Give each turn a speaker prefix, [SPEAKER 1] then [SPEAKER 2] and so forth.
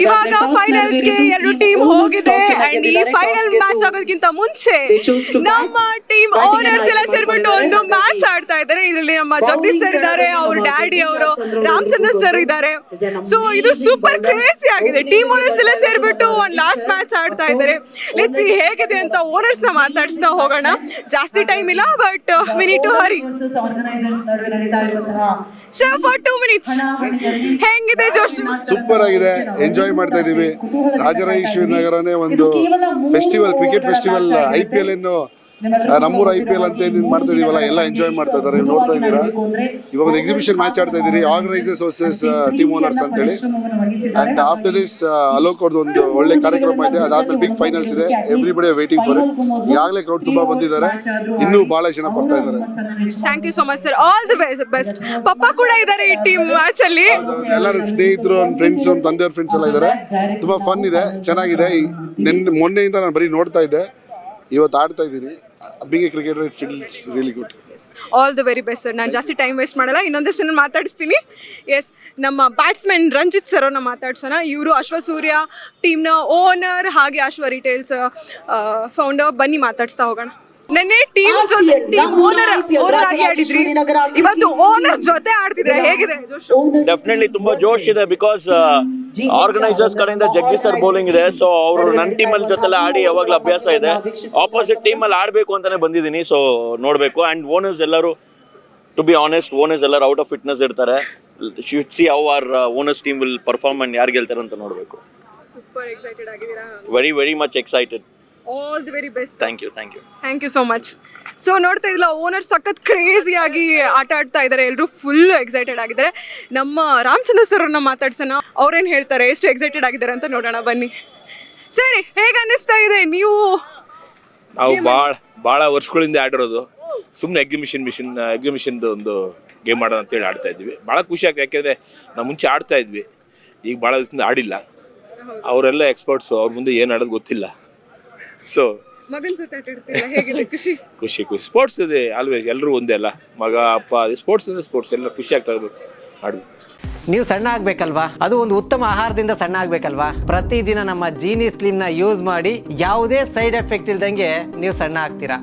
[SPEAKER 1] ಇವಾಗ ಫೈನಲ್ಸ್ ಗೆ 2 ಟೀಮ್ ಹೋಗಿದೆ ಅಂಡ್ ಈ ಫೈನಲ್ ಮ್ಯಾಚ್ ಆಗೋದಕ್ಕಿಂತ ಮುಂಚೆ ನಮ್ಮ ಟೀಮ್ ಓನರ್ಸ್ ಎಲ್ಲ ಸೇರ್ಬಿಟ್ಟು ಒಂದು ಮ್ಯಾಚ್ ಆಡ್ತಾ ಇದ್ದಾರೆ. ಇದರಲ್ಲಿ ನಮ್ಮ ಜಗದೀಶ್ ಸರ್ ಇದ್ದಾರೆ, ಅವ್ರ ಡ್ಯಾಡಿ ಅವರು ರಾಮಚಂದ್ರ ಸರ್ ಇದ್ದಾರೆ. ಸೊ ಇದು ಸೂಪರ್ ಕ್ರೇಜಿ ಆಗಿದೆ. ಟೀಮ್ ಓನರ್ಸ್ ಎಲ್ಲ ಸೇರ್ಬಿಟ್ಟು ಒಂದು ಲಾಸ್ಟ್ ಮ್ಯಾಚ್ ಆಡ್ತಾ ಇದ್ದಾರೆ. ಲೆಟ್ಸ್ ಸಿ ಹೇಗಿದೆ ಅಂತ ಓನರ್ಸ್ ನ ಮಾತಾಡ್ಸ್ತಾ ಹೋಗೋಣ. ಜಾಸ್ತಿ ಟೈಮ್ ಇಲ್ಲ, but we need to hurry. Sir for 2 minutes ಹೆಂಗಿದೆ ಜೋಶ್?
[SPEAKER 2] ಸೂಪರ್ ಆಗಿದೆ, ಎಂಜಾಯ್ ಮಾಡ್ತಾ ಇದೀವಿ. ರಾಜರಾಜೇಶ್ವರಿ ನಗರನೇ ಒಂದು ಫೆಸ್ಟಿವಲ್, ಕ್ರಿಕೆಟ್ ಫೆಸ್ಟಿವಲ್. IPL ಏನು ನಮ್ಮೂರ IPL ಅಂತ ಏನ್ ಮಾಡ್ತಾ ಇದೀವಲ್ಲ, ಎಲ್ಲ ಎಂಜಾಯ್ ಮಾಡ್ತಾ ಇದಾರೆ. ನೋಡ್ತಾ ಇದ್ದೀರಾ, ಇವಾಗ ಒಂದು ಎಕ್ಸಿಬಿಷನ್ ಮ್ಯಾಚ್ ಆಡ್ತಾ ಇದೀರಿ, ಆರ್ಗನೈಸರ್ಸ್ ವರ್ಸಸ್ ಟೀಮ್ ಓನರ್ಸ್ ಅಂತೇಳಿ. ಅಂಡ್ ಆಫ್ಟರ್ ದಿಸ್ ಅಲೋಕ್ ಅವ್ರದ್ದು ಒಂದು ಒಳ್ಳೆ ಕಾರ್ಯಕ್ರಮ ಇದೆ. ಅದಾದ್ಮೇಲೆ ಬಿಗ್ ಫೈನಲ್ಸ್ ಇದೆ. Everybody waiting for it. ಈಗಾಗಲೇ ಕ್ರೌಡ್ ತುಂಬಾ ಬಂದಿದ್ದಾರೆ, ಇನ್ನೂ ಬಹಳ ಜನ ಬರ್ತಾ ಇದ್ದಾರೆ.
[SPEAKER 1] Thank you so much sir, all the best. ಪಪ್ಪ ಕೂಡ ಇದ್ದಾರೆ ಈ ಟೀಮ್ ಮ್ಯಾಚ್ ಅಲ್ಲಿ.
[SPEAKER 2] ಎಲ್ಲರ ಸ್ನೇಹಿತರು, ಫ್ರೆಂಡ್ಸ್, ತಂದೆಯವ್ರ ಫ್ರೆಂಡ್ಸ್ ಎಲ್ಲ ಇದ್ದಾರೆ. ತುಂಬಾ ಫನ್ ಇದೆ, ಚೆನ್ನಾಗಿದೆ. ಮೊನ್ನೆಯಿಂದ ನಾನು ಬರೀ ನೋಡ್ತಾ ಇದ್ದೆ, ಇವತ್ತು ಆಡ್ತಾ ಇದ್ದೀನಿ. Big cricketer, it feels really good.
[SPEAKER 1] All the very best sir. ನಾನು ಜಾಸ್ತಿ ಟೈಮ್ ವೇಸ್ಟ್ ಮಾಡಲ್ಲ, ಇನ್ನೊಂದಷ್ಟು ಜನ ಮಾತಾಡಿಸ್ತೀನಿ. ಎಸ್, ನಮ್ಮ ಬ್ಯಾಟ್ಸ್ಮನ್ ರಂಜಿತ್ ಸರ್ ಅವ್ರನ್ನ ಮಾತಾಡ್ಸೋಣ. ಇವರು ಅಶ್ವಸೂರ್ಯ ಟೀಮ್ನ ಓನರ್, ಹಾಗೆ ಅಶ್ವ ರಿಟೇಲ್ಸ್ ಫೌಂಡರ್. ಬನ್ನಿ ಮಾತಾಡ್ಸ್ತಾ ಹೋಗೋಣ. ನೆನ್ನೆ ಟೀಮ್ ಜೊತೆ ಟೀಮ್ ಓನರ್ ಆಗಿ ಆಡಿದ್ರಿ, ಇವತ್ತು ಓನರ್ ಜೊತೆ ಆಡ್ತಿದ್ರೆ ಹೇಗಿದೆ?
[SPEAKER 3] ಡೆಫಿನೆಟ್ಲಿ ತುಂಬಾ ಜೋಶ್ ಇದೆ. ಬಿಕಾಸ್ ಆರ್ಗನೈಸರ್ಸ್ ಕಡೆಯಿಂದ ಜಗದೀಶ್ ಸರ್ ಬೌಲಿಂಗ್ ಇದೆ. ಸೊ ಅವರು ನನ್ನ ಟೀಮಲ್ಲಿ ಜೊತೆಲ್ಲ ಆಡಿ ಯಾವಾಗಲೂ ಅಭ್ಯಾಸ ಇದೆ. ಆಪೋಸಿಟ್ ಟೀಮಲ್ಲಿ ಆಡಬೇಕು ಅಂತಾನೆ ಬಂದಿದ್ದೀನಿ. ಸೊ ನೋಡಬೇಕು. ಆ್ಯಂಡ್ ಓನರ್ಸ್ ಎಲ್ಲರೂ, ಟು ಬಿ ಆನೆಸ್ಟ್, ಓನರ್ಸ್ ಎಲ್ಲರೂ ಔಟ್ ಆಫ್ ಫಿಟ್ನೆಸ್ ಇರ್ತಾರೆ. Should see how our owners team will perform and ಯಾರು ಗೆಲ್ತಾರೆ ಅಂತ ನೋಡಬೇಕು.
[SPEAKER 1] ಸೂಪರ್ ಎಕ್ಸೈಟೆಡ್ ಆಗಿದ್ದೀರಾ?
[SPEAKER 3] Very much excited.
[SPEAKER 1] All the very best.
[SPEAKER 3] Thank you
[SPEAKER 1] so much. So ನೋಡ್ತಾ ಇದ್ದಿಲ್ಲ, ಓನರ್ ಸಖತ್ ಕ್ರೇಜಿ ಆಗಿ ಆಟ ಆಡ್ತಾ ಇದ್ದಾರೆ. ಎಲ್ಲರೂ ಫುಲ್ ಎಕ್ಸೈಟೆಡ್ ಆಗಿದ್ದಾರೆ. ನಮ್ಮ ರಾಮಚಂದ್ರ ಸರ್ ಅವ್ರನ್ನ ಮಾತಾಡ್ಸೋಣ. ಅವ್ರೇನು ಹೇಳ್ತಾರೆ, ಎಷ್ಟು ಎಕ್ಸೈಟೆಡ್ ಆಗಿದ್ದಾರೆ ಅಂತ ನೋಡೋಣ ಬನ್ನಿ. ಸರಿ, ಹೇಗೆ ಅನ್ನಿಸ್ತಾ ಇದೆ?
[SPEAKER 4] ನಾವು ಭಾಳ ವರ್ಷಗಳಿಂದ ಆಡಿರೋದು. ಸುಮ್ಮನೆ ಎಕ್ಸಿಬಿಷನ್ದು ಒಂದು ಗೇಮ್ ಮಾಡೋಣ ಅಂತೇಳಿ ಆಡ್ತಾ ಇದ್ವಿ. ಭಾಳ ಖುಷಿ ಆಗ್ತದೆ. ಯಾಕೆಂದರೆ ನಾವು ಮುಂಚೆ ಆಡ್ತಾ ಇದ್ವಿ, ಈಗ ಭಾಳ ದಿವಸದಿಂದ ಆಡಿಲ್ಲ. ಅವರೆಲ್ಲ ಎಕ್ಸ್ಪರ್ಟ್ಸು, ಅವ್ರ ಮುಂದೆ ಏನು ಆಡೋದು ಗೊತ್ತಿಲ್ಲ. ಸೊ
[SPEAKER 1] ಮಗನ ಜೊತೆ ಆಟ ಆಡ್ತಿಲ್ಲ, ಹೇಗಿದೆ? ಖುಷಿ.
[SPEAKER 4] ಸ್ಪೋರ್ಟ್ಸ್ ಇದೆ ಆಲ್ವೇಸ್. ಎಲ್ಲರೂ ಒಂದೇ ಅಲ್ಲ, ಮಗ ಅಪ್ಪ. ಸ್ಪೋರ್ಟ್ಸ್ ಅಂದರೆ ಸ್ಪೋರ್ಟ್ಸ್, ಎಲ್ಲ ಖುಷಿ ಆಗ್ತಾ ಇರ್ಬೇಕು ಆಡಬೇಕು.
[SPEAKER 5] ನೀವು ಸಣ್ಣ ಆಗ್ಬೇಕಲ್ವಾ? ಅದು ಒಂದು ಉತ್ತಮ ಆಹಾರದಿಂದ ಸಣ್ಣ ಆಗ್ಬೇಕಲ್ವಾ? ಪ್ರತಿದಿನ ನಮ್ಮ ಜೀನಿ ಸ್ಲಿಮ್ನ ಯೂಸ್ ಮಾಡಿ ಯಾವುದೇ ಸೈಡ್ ಎಫೆಕ್ಟ್ ಇಲ್ದಂಗೆ ನೀವು ಸಣ್ಣ ಆಗ್ತೀರಾ.